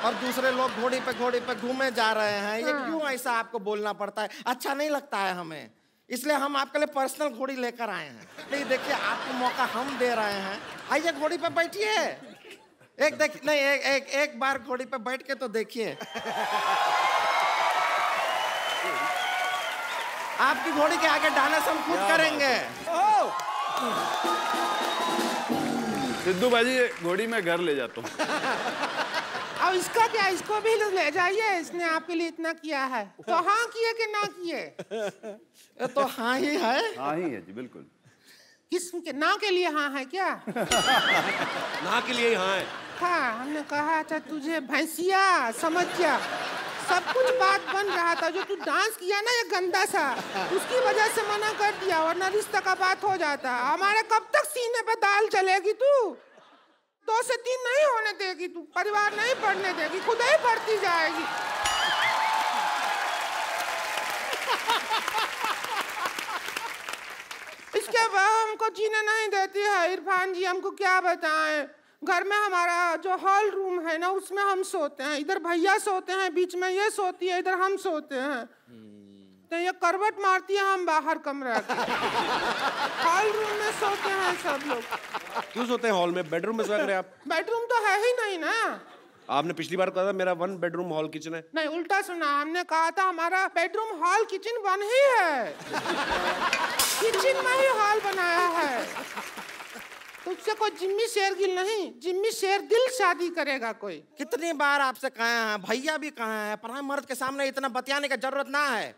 और दूसरे लोग घोड़ी पे घूमे जा रहे हैं, ये क्यों ऐसा आपको बोलना पड़ता है? अच्छा नहीं लगता है हमें, इसलिए हम आपके लिए पर्सनल घोड़ी लेकर आए हैं। नहीं देखिए, आपको मौका हम दे रहे हैं, आइए घोड़ी पे बैठिए। एक बार घोड़ी पे बैठ के तो देखिए। आपकी घोड़ी के आगे डांस हम खुद करेंगे। सिद्धू भाजी, घोड़ी में घर ले जाता हूँ। अब इसका क्या, इसको भी ले जाइए, इसने आपके लिए इतना किया है, तो हाँ किए कि ना किए? तो हाँ ही है। हाँ ही है जी, बिल्कुल। किसके ना के लिए हाँ है क्या? ना के लिए हाँ है। हाँ, हमने कहा था तुझे भैंसिया, समझ जा, सब कुछ बात बन रहा था। जो तू डांस किया ना ये गंदा सा, उसकी वजह से मना कर दिया, वरना रिश्ता का बात हो जाता। हमारे कब तक सीने पे दाल चलेगी तू? 2 से 3 नहीं होने देगी तू, परिवार नहीं बढ़ने देगी, खुद ही बढ़ती जाएगी। इसके बाद हमको जीने नहीं देती है इरफान जी, हमको क्या बताएं। घर में हमारा जो हॉल रूम है ना, उसमें हम सोते हैं, इधर भैया सोते हैं, बीच में ये सोती है, इधर हम सोते हैं। तो ये करवट मारती है, हम बाहर कमरा के। हॉल रूम में सोते हैं सब लोग। क्यों सोते हैं हॉल में? बेडरूम में सोया करें आप। बेडरूम तो है ही नहीं ना। आपने पिछली बार कहा था मेरा 1 बेडरूम हॉल किचन है। नहीं, उल्टा सुना, हमने कहा था हमारा बेडरूम हॉल किचन 1 ही है। किचन में ही हॉल बनाया है। तुझसे कोई जिम्मी शेरगिल नहीं, जिम्मी शेरदिल शादी करेगा कोई। कितनी बार आपसे कहे हैं, भैया भी कहे हैं, पर मर्द के सामने इतना बतियाने का जरूरत ना है।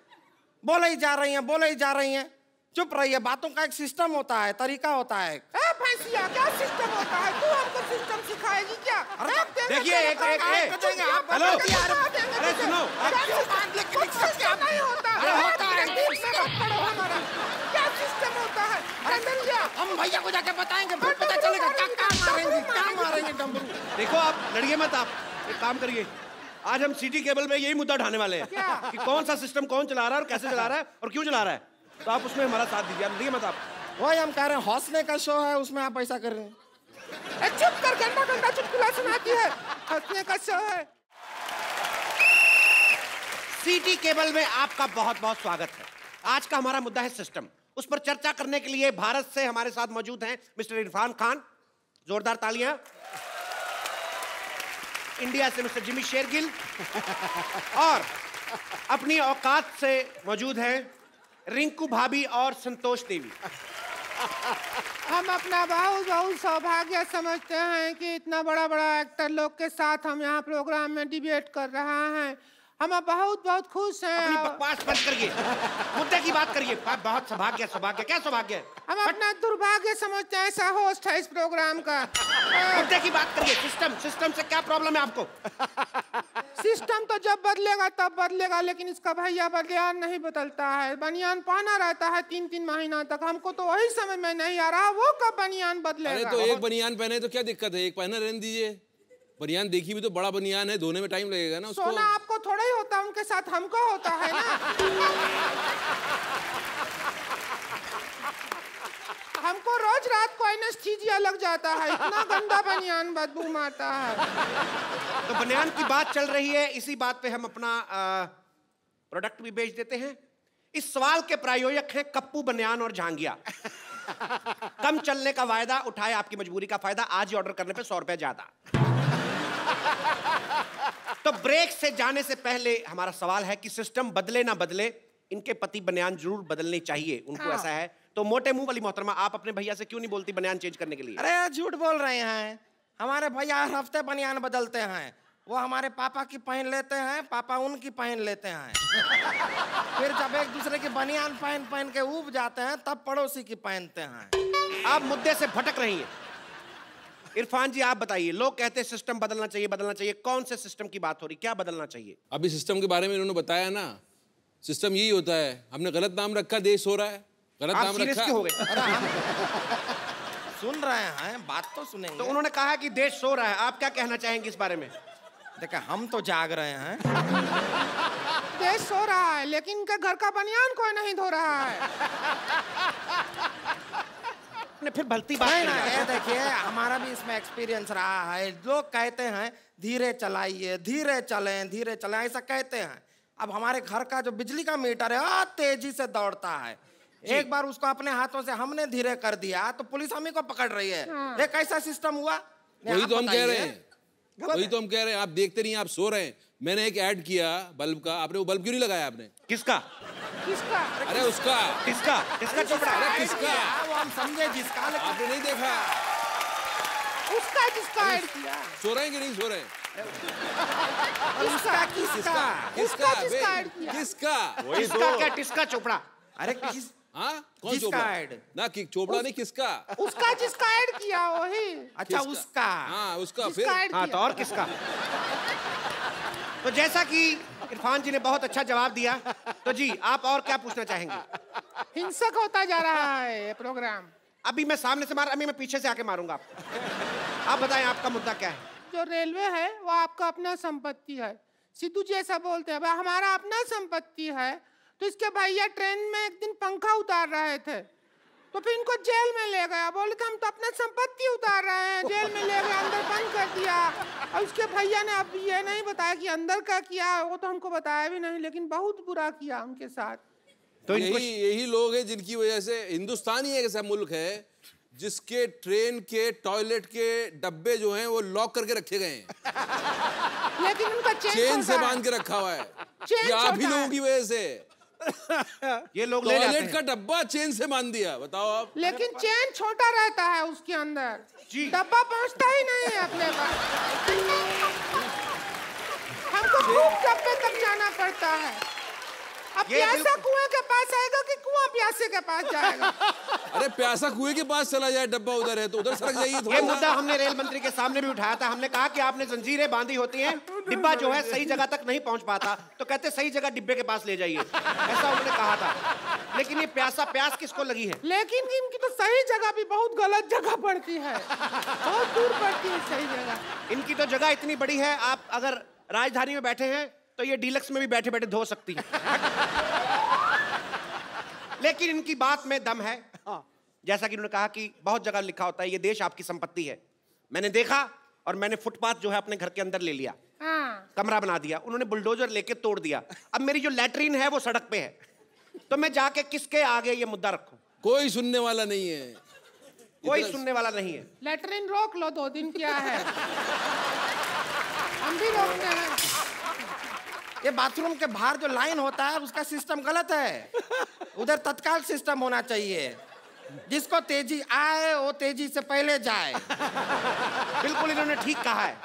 बोले ही जा रही हैं, बोले ही जा रही हैं। चुप रहिए, बातों का एक सिस्टम होता है, तरीका होता है। ए भैंसिया, क्या सिस्टम होता है? तू हमको सिस्टम सिखाएगी क्या? देखिए एक हेलो, अरे सुनो, नहीं होता है, क्या सिस्टम होता है? हम भैया को जाके बताएंगे, फिर पता चलेगा क्या मारेंगे डमरू। देखो आप लड़िए मत, आप एक काम करिए, आज हम सिटी केबल में यही मुद्दा उठाने वाले हैं कि कौन सा सिस्टम कौन चला रहा है और कैसे चला रहा है और क्यों चला रहा है, तो आप उसमें हमारा साथ दीजिए। लड़िए मत आप। वही हम कह रहे हैं, हंसने का शो है, उसमें आप ऐसा कर रहे हैं। चुप कर, गंदा गंदा चुटकुला सुनाती है। हंसने का शो है। सिटी केबल में आपका बहुत बहुत स्वागत है। आज का हमारा मुद्दा है सिस्टम। उस पर चर्चा करने के लिए भारत से हमारे साथ मौजूद हैं मिस्टर इरफान खान, जोरदार तालियां। इंडिया से मिस्टर जिमी शेरगिल और अपनी औकात से मौजूद हैं रिंकू भाभी और संतोष देवी। हम अपना बहुत बहुत सौभाग्य समझते हैं कि इतना बड़ा बड़ा एक्टर लोग के साथ हम यहाँ प्रोग्राम में डिबेट कर रहे हैं। हम बहुत बहुत खुश हैं। अपनी बकवास बंद करिए, मुद्दे की बात करिए। बहुत सौभाग्य, सौभाग्य क्या सौभाग्य है? हम अपना दुर्भाग्य समझते हैं, ऐसा होस्ट है इस प्रोग्राम का। मुद्दे की बात करिए। सिस्टम से क्या प्रॉब्लम है आपको? सिस्टम तो जब बदलेगा तब बदलेगा, लेकिन इसका भैया बनियान नहीं बदलता है। बनियान पहना रहता है 3-3 महीना तक। हमको तो वही समझ में नहीं आ रहा, वो कब बनियान बदलेगा। अरे तो एक बनियान पहने तो क्या दिक्कत है, एक पहना रहने दीजिए। बनियान देखी भी तो बड़ा बनियान है, धोने में टाइम लगेगा ना उसको। सोना आपको थोड़ा ही होता, उनके साथ हमको होता है ना। हमको रोज रात को एनेस्थीसिया लग जाता है, इतना गंदा बनियान बदबू मारता है। तो बनियान की बात चल रही है, इसी बात पे हम अपना प्रोडक्ट भी बेच देते हैं। इस सवाल के प्रायोजक हैं कप्पू बनियान और झांगिया। कम चलने का वायदा, उठाए आपकी मजबूरी का फायदा। आज ही ऑर्डर करने पे 100 रुपए ज्यादा। तो ब्रेक से जाने से पहले हमारा सवाल है कि सिस्टम बदले ना बदले, इनके पति बनियान जरूर बदलनी चाहिए, उनको ऐसा है। तो मोटे मुंह वाली मोहतरमा, आप अपने भैया से क्यों नहीं बोलती बनियान चेंज करने के लिए? अरे झूठ बोल रहे हैं, हमारे भैया हर हफ्ते बनियान बदलते हैं। वो हमारे पापा की पहन लेते हैं, पापा उनकी पहन लेते हैं। फिर जब एक दूसरे की बनियान पहन के ऊब जाते हैं, तब पड़ोसी की पहनते हैं। आप मुद्दे से भटक रही हैं। इरफान जी आप बताइए, लोग कहते हैं सिस्टम बदलना चाहिए, बदलना चाहिए। कौन से सिस्टम की बात हो रही, क्या बदलना चाहिए? अभी सिस्टम के बारे में इन्होंने बताया ना, सिस्टम यही होता है, हमने गलत नाम रखा, देश हो रहा है, गलत नाम रखा। क्यों हो गए? सुन रहे हैं, बात तो सुनेंगे। तो उन्होंने कहा कि देश सो रहा है, आप क्या कहना चाहेंगे इस बारे में? देखा, हम तो जाग रहे हैं। देश सो रहा है, लेकिन इनके घर का बनियान कोई नहीं धो रहा है। फिर भलती बात नहीं ना, देखिए हमारा भी इसमें एक्सपीरियंस रहा है। लोग कहते हैं धीरे चलाइए, धीरे चलें, ऐसा कहते हैं। अब हमारे घर का जो बिजली का मीटर है तेजी से दौड़ता है। एक बार उसको अपने हाथों से हमने धीरे कर दिया तो पुलिस हमें को पकड़ रही है। ये कैसा सिस्टम हुआ? वही तो हम कह रहे हैं, वही तो हम कह रहे हैं। आप देखते नहीं, आप सो रहे हैं। मैंने एक ऐड किया बल्ब का, आपने वो बल्ब क्यों नहीं लगाया आपने? किसका? अरे उसका। किसका चोपड़ा? अरे किसका? वो हम समझे जिसका, आपने नहीं देखा? उसका ऐड किया। सो रहे हैं कि नहीं सो रहे? किसका क्या टिस्का चोपड़ा? अरे किस? हाँ, कौन चोपड़ा? ना कि चोपड़ा नहीं, किसका? उसका जिसका ऐड किया वही। अच्छा उसका। हाँ उसका। फिर हाँ तो और किसका? तो जैसा कि इरफान जी ने बहुत अच्छा जवाब दिया, तो जी आप और क्या पूछना चाहेंगे? हिंसक होता जा रहा है ये प्रोग्राम। अभी मैं सामने से अभी मैं पीछे से आके मारूंगा आपको। आप बताएं आपका मुद्दा क्या है? जो रेलवे है वो आपका अपना संपत्ति है। सिद्धू जी ऐसा बोलते हैं, भाई हमारा अपना संपत्ति है। तो इसके भैया ट्रेन में एक दिन पंखा उतार रहे थे, तो फिर इनको जेल में ले गया। बोले थे हम तो अपना संपत्ति उतार रहे हैं, जेल में ले गए, अंदर बंद कर दिया। और उसके भैया ने अब ये नहीं बताया कि अंदर का किया, वो तो हमको बताया भी नहीं, लेकिन बहुत बुरा किया उनके साथ। तो यही लोग हैं जिनकी वजह से हिंदुस्तान ही एक ऐसा मुल्क है जिसके ट्रेन के टॉयलेट के डब्बे जो हैं वो लॉक करके रखे गए हैं। लेकिन उनका चेन से बांध के रखा हुआ है। ये आप ही लोगों की वजह से ये लोग टॉयलेट का डब्बा चेन से बांध दिया, बताओ आप। लेकिन चेन छोटा रहता है उसके अंदर, डब्बा पहुंचता ही नहीं है अपने पास। हमको खूब डब्बे तक जाना पड़ता है। अब प्यासा कुएं के पास आएगा कि कुआं प्यासे के पास जाएगा? अरे प्यासा कुएं के पास चला जाए, डब्बा उधर है तो उधर सरक जाइए ये मुद्दा हमने रेल मंत्री के सामने भी उठाया था। हमने कहा कि आपने जंजीरें बांधी होती हैं, डिब्बा जो है सही जगह तक नहीं पहुंच पाता, तो कहते सही जगह डिब्बे के पास ले जाइए, ऐसा उन्होंने कहा था। लेकिन ये प्यास किसको लगी है? लेकिन इनकी तो सही जगह भी बहुत गलत जगह पड़ती है, बहुत दूर पड़ती है सही जगह। इनकी तो जगह इतनी बड़ी है, आप अगर राजधानी में बैठे हैं तो ये डीलक्स में भी बैठे बैठे धो सकती है। लेकिन इनकी बात में दम है। जैसा कि उन्होंने कहा कि बहुत जगह लिखा होता है ये देश आपकी संपत्ति है। मैंने देखा और मैंने फुटपाथ जो है अपने घर के अंदर ले लिया, कमरा बना दिया, उन्होंने बुलडोजर लेके तोड़ दिया। अब मेरी जो लैट्रीन है वो सड़क पे है, तो मैं जाके किसके आगे ये मुद्दा रखूं? कोई सुनने वाला नहीं है, कोई सुनने वाला नहीं है। लैट्रिन रोक लो, 2 दिन क्या है, हम भी रोकते हैं। ये बाथरूम के बाहर जो लाइन होता है उसका सिस्टम गलत है, उधर तत्काल सिस्टम होना चाहिए, जिसको तेजी आए वो तेजी से पहले जाए। बिल्कुल इन्होंने ठीक कहा है।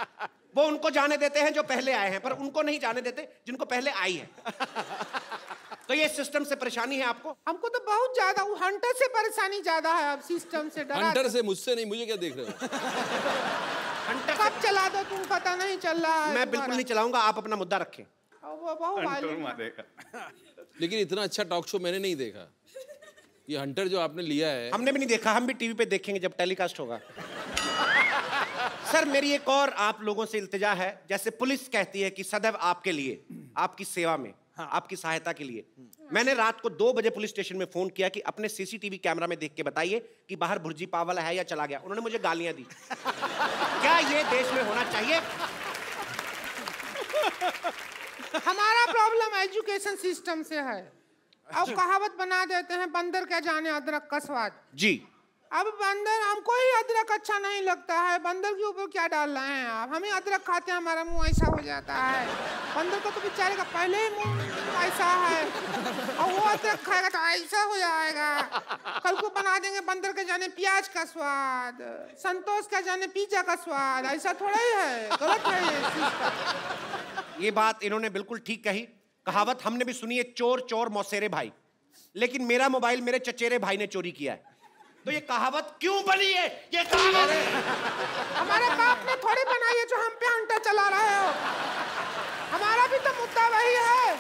वो उनको जाने देते हैं जो पहले आए हैं, पर उनको नहीं जाने देते जिनको पहले आई है। तो ये सिस्टम से परेशानी है आपको? हमको तो बहुत ज्यादा, वो हंटर से परेशानी ज्यादा है। अब सिस्टम से डरा। हंटर से? मुझसे नहीं, मुझे क्या देख रहे हो? हंटर कब चला दो तुम, पता नहीं चल रहा है। मैं बिल्कुल नहीं चलाऊंगा, आप अपना मुद्दा रखें। वो बहुत लेकिन इतना अच्छा टॉक शो मैंने नहीं देखा। ये हंटर जो आपने लिया है, हमने भी नहीं देखा, हम भी टीवी पे देखेंगे जब टेलीकास्ट होगा। सर मेरी एक और आप लोगों से इल्तिजा है, जैसे पुलिस कहती है कि सदैव आपके लिए, आपकी सेवा में, आपकी सहायता के लिए। मैंने रात को 2 बजे पुलिस स्टेशन में फोन किया कि अपने सीसीटीवी कैमरा में देख के बताइए कि बाहर भुर्जी पावल है या चला गया। उन्होंने मुझे गालियां दी। क्या ये देश में होना चाहिए? हमारा प्रॉब्लम एजुकेशन सिस्टम से है। अब कहावत बना देते हैं, बंदर क्या जाने अदरक का स्वाद। जी। अब बंदर, हमको ही अदरक अच्छा नहीं लगता है, बंदर के ऊपर क्या डाल रहे हैं आप? हम ही अदरक खाते हैं, हमारा मुंह ऐसा हो जाता है। बंदर का तो बेचारे का पहले ही मुंह ऐसा है, और वो अदरक खाएगा तो ऐसा हो जाएगा। कल को बना देंगे बंदर के जाने प्याज का स्वाद, संतोष का जाने पिज्जा का स्वाद। ऐसा थोड़ा ही है, गलत है ये सिस्टम। ये बात इन्होंने बिल्कुल ठीक कही। कहावत हमने भी सुनी है, चोर चोर मौसेरे भाई। लेकिन मेरा मोबाइल मेरे चचेरे भाई ने चोरी किया है, तो ये कहावत क्यों बनी है? ये कहावत हमारे बाप ने थोड़ी बनाई है जो हम पे हंटर चला रहे हो। हमारा भी तो मुद्दा वही है।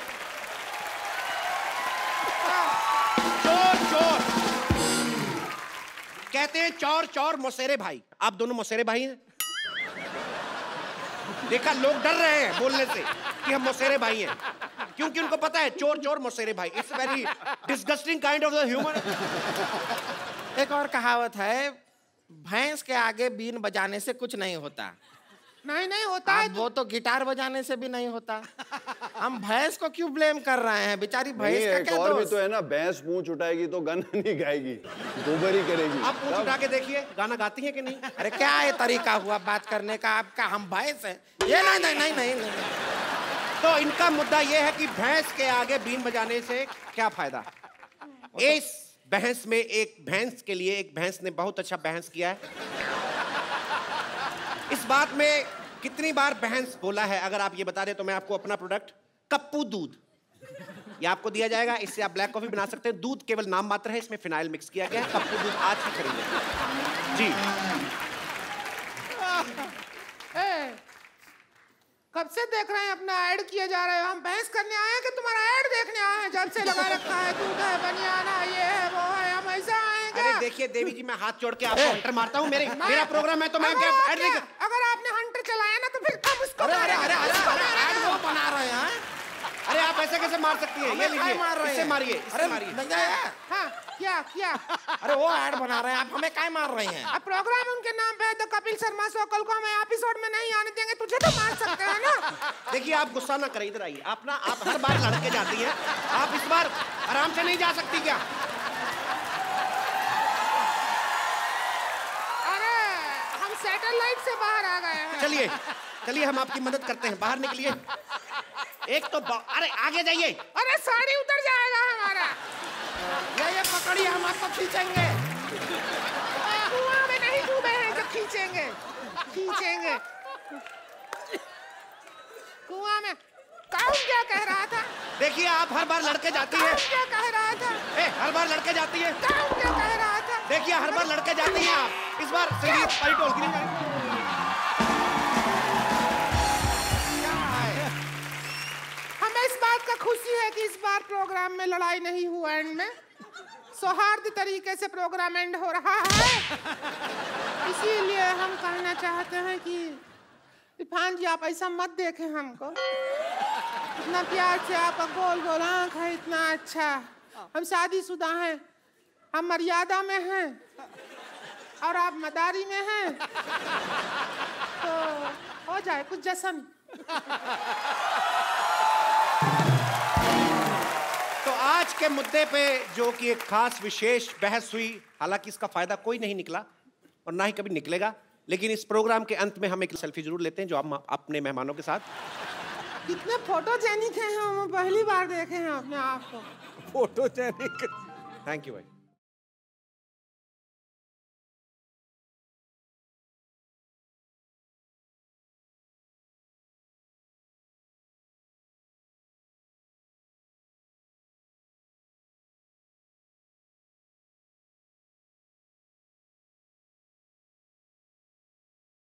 चोर चोर कहते हैं, चोर चोर मौसेरे भाई। आप दोनों मौसेरे भाई हैं? देखा, लोग डर रहे हैं बोलने से कि हम मौसेरे भाई हैं, क्योंकि उनको पता है चोर चोर मौसेरे भाई। It's very disgusting kind of the humour. एक और कहावत है, भैंस के आगे बीन बजाने से कुछ नहीं होता। नहीं होता है, वो तो गिटार बजाने से भी नहीं होता। हम भैंस को क्यों ब्लेम कर रहे हैं? बेचारी भैंस का क्या और भी दोष? तो है ना, भैंस पूंछ उठाएगी तो गाना नहीं गाएगी, गोबर ही करेगी। आप पूंछ उठा के देखिए, गाना गाती है कि नहीं? अरे क्या ये तरीका हुआ बात करने का आपका? हम भैंस हैं ये? नहीं। तो इनका मुद्दा ये है कि भैंस के आगे बीन बजाने से क्या फायदा? इस बहस में एक भैंस के लिए एक भैंस ने बहुत अच्छा बहस किया है। इस बात में कितनी बार बहस बोला है, अगर आप ये बता दें तो मैं आपको अपना प्रोडक्ट कप्पू दूध ये आपको दिया जाएगा। इससे आप ब्लैक कॉफी बना सकते हैं। दूध केवल नाम मात्र है, इसमें फिनाइल मिक्स किया गया है। कप्पू दूध आज ही खरीदें जी। कब से देख रहे हैं अपना ऐड किया जा रहा है? हम बहस करने आए हैं कि तुम्हारा ऐड देखने आए हैं? जब से लगा रखा है, दूध है, बनियाना, ये है, वो है, हम ऐसा आए क्या? अरे देखिए देवी जी, मैं हाथ जोड़ के आपको हंटर मारता हूँ। मेरा प्रोग्राम है तो मैं क्या ऐड नहीं? अगर आपने हंटर चलाया ना तो फिर हम उसको अरे ऐड वो बना रहे हैं। अरे आप ऐसे कैसे मार सकती हैं? ये लीजिए, इससे मारिए, इससे मारिए। हाँ, क्या? अरे वो ऐड बना रहे हैं, आप हमें क्या मार रहे हैं? अब प्रोग्राम उनके नाम पे है, तो कपिल शर्मा शो, कल को हमें एपिसोड में नहीं आने देंगे, तुझे तो मार सकते हैं ना। देखिए आप गुस्सा ना करें, इधर आइए। आप हर बार लड़ के जाती हैं, आप इस बार आराम से नहीं जा सकती क्या? अरे हम सैटेलाइट से बाहर आ गए हैं। चलिए हम आपकी मदद करते हैं, बाहर निकलिए। एक तो अरे आगे जाइए। अरे साड़ी उतर जाएगा हमारा। ये पकड़िए, हम आपको खींचेंगे। कुआं में नहीं डूबे हैं जो खींचेंगे। कुआं में कौन क्या कह रहा था? देखिए आप हर बार लड़के जाती है। कौन क्या कह रहा था? हर बार लड़के जाती है। कौन क्या कह रहा था? देखिए हर बार लड़के जाती हैं आप, इस बार संगीत वाली ढोलकी नहीं जाएगी। हमें इस बात का खुशी है कि इस बार प्रोग्राम में लड़ाई नहीं हुआ, एंड में सौहार्द तरीके से प्रोग्राम एंड हो रहा है। इसीलिए हम कहना चाहते हैं कि इरफान जी आप ऐसा मत देखें हमको, इतना प्यार से आपका गोल गोल आँख है, इतना अच्छा। हम शादीशुदा हैं, हम मर्यादा में हैं और आप मदारी में हैं, तो हो जाए कुछ जश्न। तो आज के मुद्दे पे जो कि एक खास विशेष बहस हुई, हालांकि इसका फायदा कोई नहीं निकला और ना ही कभी निकलेगा, लेकिन इस प्रोग्राम के अंत में हम एक सेल्फी जरूर लेते हैं जो हम अपने मेहमानों के साथ। कितने फोटोजेनिक हैं हम, पहली बार देखे हैं अपने आप को। फोटोजेनिक। थैंक यू भाई।